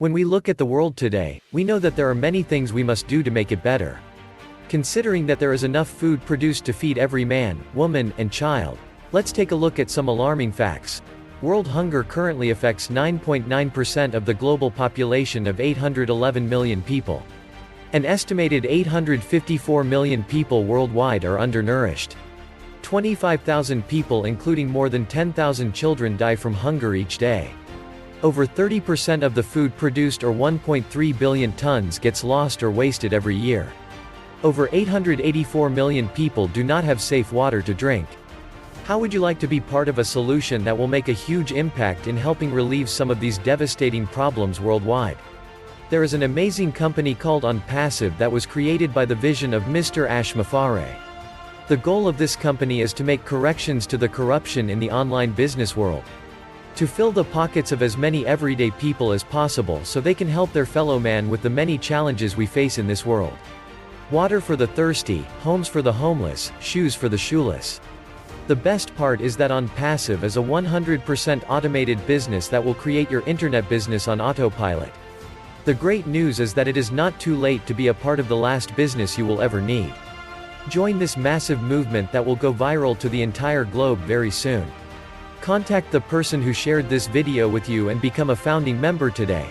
When we look at the world today, we know that there are many things we must do to make it better. Considering that there is enough food produced to feed every man, woman, and child, let's take a look at some alarming facts. World hunger currently affects 9.9% of the global population of 811 million people. An estimated 854 million people worldwide are undernourished. 25,000 people, including more than 10,000 children, die from hunger each day. Over 30% of the food produced, or 1.3 billion tons, gets lost or wasted every year. Over 884 million people do not have safe water to drink. How would you like to be part of a solution that will make a huge impact in helping relieve some of these devastating problems worldwide? There is an amazing company called Onpassive that was created by the vision of Mr. Ash Mafare. The goal of this company is to make corrections to the corruption in the online business world, to fill the pockets of as many everyday people as possible so they can help their fellow man with the many challenges we face in this world. Water for the thirsty, homes for the homeless, shoes for the shoeless. The best part is that Onpassive is a 100% automated business that will create your internet business on autopilot. The great news is that it is not too late to be a part of the last business you will ever need. Join this massive movement that will go viral to the entire globe very soon. Contact the person who shared this video with you and become a founding member today.